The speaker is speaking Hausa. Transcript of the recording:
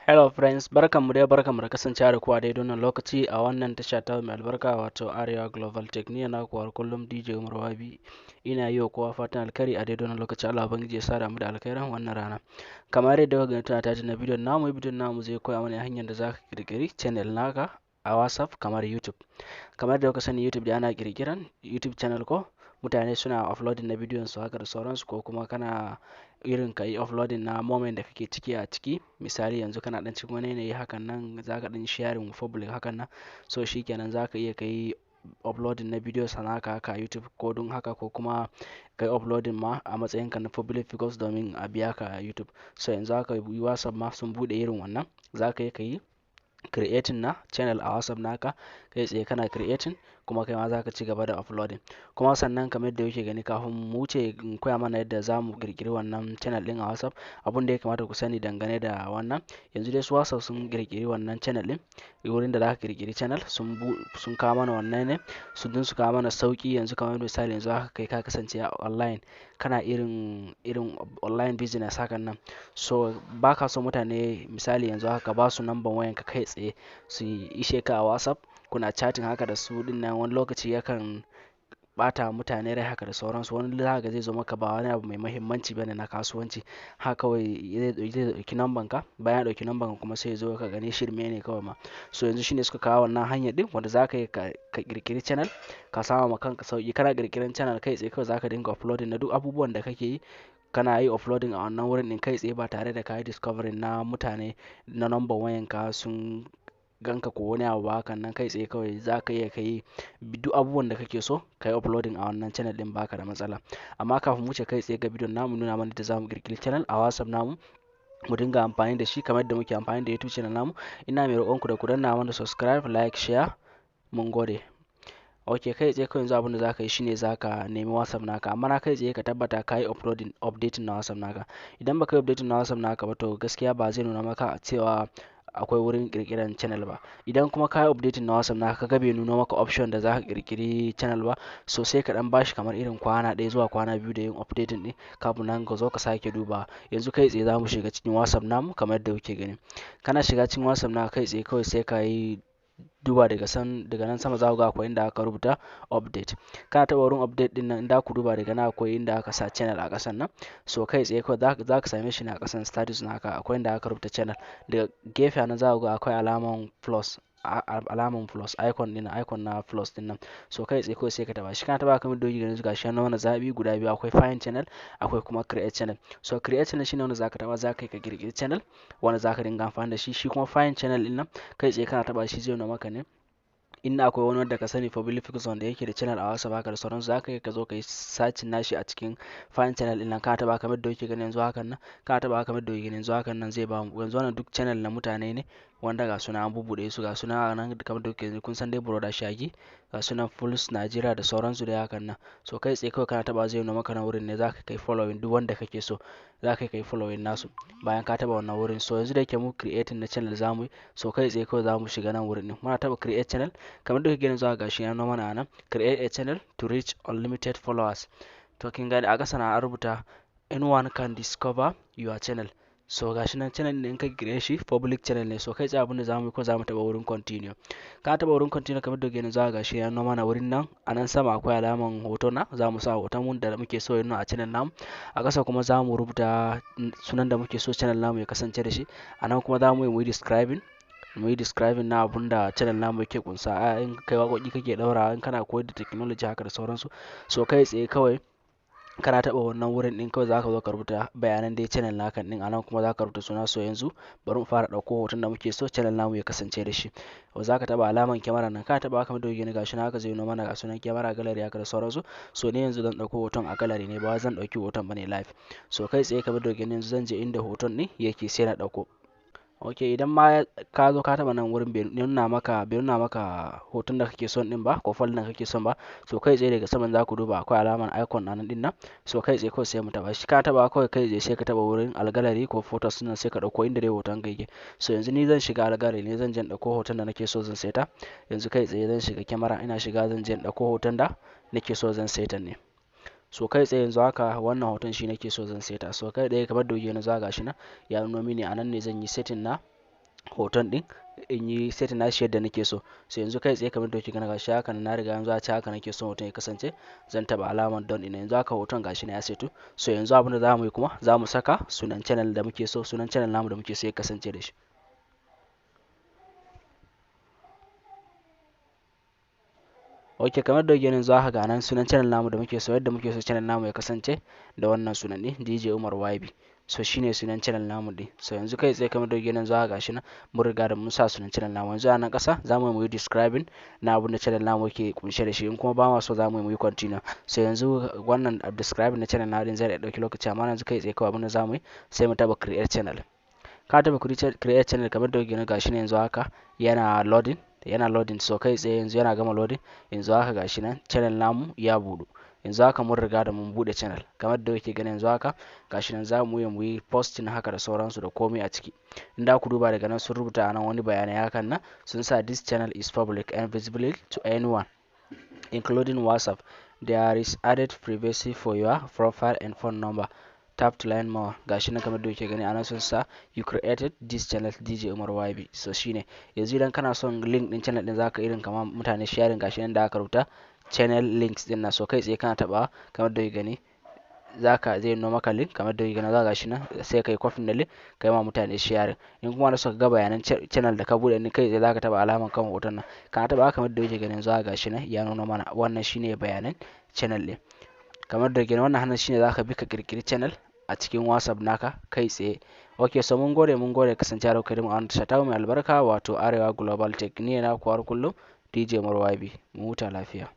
Hello friends, barkanmu da kasancewa da ku a daidai wannan lokaci a wannan tasha ta mai albarka wato Arewa Global Tech. Ni na kuwa kullum DJ Umar Wabi. Ina yi wa kowa fatan alkhairi a daidai wannan lokaci. Allah ubangiji ya sada mu da alkhairan wannan rana. Kamar yadda kuka gani tana taji na bidiyon namu zai koya mana hanyar da zaka kirkiri channel naka a WhatsApp kamar YouTube. Kamar da kuka sani YouTube da ana kirkiran YouTube channel ko mutane suna uploading na bidiyon su haka da sauransu, ko kuma kana irin ka yi uploading na moment da kake ciki a ciki. Misali yanzu kana dan cikin wani yanayi hakan nan zaka dan sharing public hakan nan, so shikenan zaka iya kai uploading na bidiyo naka haka a YouTube ko don haka, ko kuma kai uploading ma a matsayin ka na public figures domin a biya ka a YouTube. So yanzu haka WhatsApp ma sun bude irin wannan, zaka iya kai creating na channel a WhatsApp naka kai tsaye kana creating, kuma kai ma zaka ci gaba da uploading. Kuma sannan kamar yadda kuke gani, kafin mu wuce in koya mana yadda zamu kirkiri wannan channel din a WhatsApp, abun da ya kamata ku sani dangane da wannan, yanzu dai su WhatsApp sun kirkiri wannan channel din, wurin da zaka kirkiri channel sun kawo mana wannan ne su kawo mana sauki. Yanzu kamar misali yanzu haka kai ka kasance a online, kana irin online business hakan nan, so baka so mutane misali yanzu haka ba su number wayan ka kai tsaye su ishe ka a WhatsApp, kuna chatting haka da su dinnan, wani lokaci yakan bata mutane rai haka da sauransu. Wani zaka zai zo maka ba wani abu mai muhimmanci bane na kasuwanci, haka kawai zai dauki number ka, bayan ya dauki number ka kuma sai ya zo ka gani shirme ne kawai ma. So yanzu shine suka kawo wannan hanyar din wanda zaka yi ka kirkiri channel, ka sama ma kanka sauki. Kana kirkirin channel kai tsaye kawai zaka dinga uploading na duk abubuwan da kake yi, kana yi uploading a wannan wurin din kai tsaye ba tare da ka yi discovering na mutane na number wayan ka sun ganka ko wani abu ba. Hakan nan kai tsaye kawai zaka iya kai duk abubuwan da kake so ka yi uploading a wannan channel din baka da matsala. Amma kafin mu wuce kai tsaye ga bidiyon namu, nuna mana yadda zamu kirkiri channel a WhatsApp namu mu dinga amfani da shi kamar yadda muke amfani da YouTube channel namu. Ina mai roƙon ku da ku danna mana subscribe, like, share. Mun gode. Ok, kai tsaye kawai yanzu abin da zaka yi shine zaka nemi WhatsApp naka, amma na kai tsaye ka tabbata ka yi updating na WhatsApp naka. Idan baka yi updating na WhatsApp naka ba, to gaskiya ba zai nuna maka cewa akwai wurin kirkiran channel ba. Idan kuma ka yi updating na WhatsApp naka kaga bai nuna maka option da zaka kirkiri channel ba, so sai ka dan bashi kamar irin kwana ɗaya zuwa kwana biyu da yin updating din, kafin nan ka zo ka sake duba. Yanzu kai tsaye zamu shiga cikin WhatsApp namu kamar yadda kuke gani. Kana shiga cikin WhatsApp naka kai tsaye kawai sai ka yi duba daga nan sama za ku ga akwai inda aka rubuta update. Kana taɓa wurin update din nan, inda ku duba daga nan akwai inda aka sa channel a ƙasan nan, so kai tsaye kawai za ka same shi ne a ƙasan status naka, akwai inda aka rubuta channel. Daga gefe nan za ku ga akwai alaman plus icon na plus din nan, so kai tsaye kawai sai ka taɓa shi. Kana taɓa kamar doki ganin gashi nan wani zaɓi guda biyu, akwai find channel akwai kuma create channel. So create channel shine wanda zaka taɓa, zaka yi ka kirkiri channel wanda zaka dinga amfani da shi. Shi kuma find channel din nan kai tsaye kana taɓa shi zai nuna maka ne inda akwai wani wanda ka sani public figures wanda yake da channel a WhatsApp haka da sauransu, zaka yi ka zo ka yi searching nashi a cikin find channel din nan. Kana taɓa kamar da kuke gani yanzu hakan nan, kana taɓa kamar da kuke gani yanzu hakan nan zai ba mu yanzu wannan duk channel na mutane ne wanda ga suna an bubuɗe su, ga suna nan kamar da kuke gani, kun san dai Brother Shagi, ga sunan Fulls Nigeria da sauransu dai hakan nan. So kai tsaye kawai kana taɓa zai nuna maka na wurin ne zaka kai following duk wanda kake so, zaka kai following nasu bayan ka taɓa wannan wurin. So yanzu da yake mu creating na channel zamu yi, so kai tsaye kawai zamu shiga nan wurin din, muna taɓa create channel kamar da kuke gani zuwa gashi ya nuna mana anan create a channel to reach unlimited followers. To kin gani a ƙasa na rubuta anyone can discover your channel. So gashi nan channel din in ka create shi public channel ne, so kai tsaye abin da zamu yi ko zamu taɓa wurin continue. Ka taɓa wurin continue kamar da kuke gani zuwa gashi ya nuna mana wurin nan, a nan sama akwai alaman hoto na, zamu sa hoton mun da muke so ya nuna a channel namu. A ƙasa kuma zamu rubuta sunan da muke so channel namu ya kasance da shi. A nan kuma zamu yi mu yi describing na abun da channel namu yake kunsa. In kai waƙoƙi kake ɗaura, in kana koyar da technology haka da sauransu, so kai tsaye kawai kana taɓa wannan wurin din kawai zaka zo ka rubuta bayanan dai channel naka din. A nan kuma zaka rubuta suna. So yanzu bari mu fara ɗauko hoton da muke so channel namu ya kasance da shi. Zaka taɓa alaman kyamara nan, kana taɓa kamar da kuke gani gashi nan haka zai nuna mana ga sunan kyamara gallery haka da sauransu. So ne yanzu zan ɗauko hoton a gallery ne, ba zan ɗauki hoton bane live. So kai tsaye kamar da kuke gani yanzu zan je inda hoton ne yake sai na ɗauko. Ok, idan ma ka zo ka taɓa nan wurin bai nuna maka hoton da kake son din ba ko file da kake son ba, so kai tsaye daga saman za ku duba akwai alaman icon nan din nan, so kai tsaye kawai sai mu taɓa shi. Ka taɓa kawai kai tsaye sai ka taɓa wurin algallery ko photos nan sai ka ɗauko inda dai hoton ka yake. So yanzu ni zan shiga algallery ne, zan je in ɗauko hoton da nake so zan saita. Yanzu kai tsaye zan shiga kyamara, ina shiga zan je in ɗauko hoton da nake so zan saita ne. So kai tsaye yanzu haka wannan hoton shi nake so zan saita. So kai tsaye kamar da kuke gani zuwa gashi nan ya nuna mini a nan ne zan yi setting na hoton din in yi setting nashi yadda nake so. So yanzu kai tsaye kamar da kuke gani gashi haka na riga yanzu a ce haka nake so hoton ya kasance, zan taba alamar don ina yanzu haka hoton gashi na ya setu. So yanzu abin da za mu yi kuma za mu saka sunan channel da muke so, sunan channel namu da muke so ya kasance da shi. Ok, kamar da ganin za ka ga nan sunan channel namu da muke so, yadda muke so channel namu ya kasance da wannan sunan ne DJ Umar YB. So shine sunan channel namu din. So yanzu kai tsaye kamar da ganin za ka gashi nan mun riga da mun sa sunan channel namu. Yanzu a nan ƙasa za mu yi describing na abin da channel namu ke kunshe da shi, in kuma ba ma so za mu yi continue. So yanzu wannan describing na channel namu din zai dauki lokaci, amma yanzu kai tsaye kawai abin da za mu yi sai mu taba create channel. Ka taba create channel kamar da ganin gashi nan yanzu haka yana loading. So kai tsaye yanzu yana gama loading, yanzu haka gashi nan channel namu ya budu. Yanzu haka mun riga da mun bude channel kamar da kuke gani. Yanzu haka gashi nan za mu yi posting haka da sauransu da komai a ciki. Inda ku duba daga nan sun rubuta anan wani bayanai hakan nan sun sa this channel is public and visible to anyone including WhatsApp. There is added privacy for your profile and phone number. Tap to learn more. Gashi nan kamar da kuke gani anan sun sa you created this channel DJ Umar YB. So shine yanzu idan kana son link din channel din zaka irin kamar mutane sharing, gashi nan da aka rubuta channel links din na. So kai tsaye kana taba kamar da kuke gani Zaka zai nuna maka link kamar da kuke gani, za gashi nan sai kai copy da link kai ma mutane sharing. In kuma da suka ga bayanan channel da ka bude ni kai tsaye zaka taba alaman kan hoton nan, kana taba kamar da kuke gani za gashi nan ya nuna mana wannan shine bayanan channel din. Kamar da gani wannan hannun shine zaka bi ka kirkiri channel a cikin WhatsApp naka kai tsaye. Ok, so mun gode kasance da kai mu a wannan tasha ta mai albarka wato Arewa Global Tech. Ni na ku har kullum DJ Umar YB. Mu huta lafiya.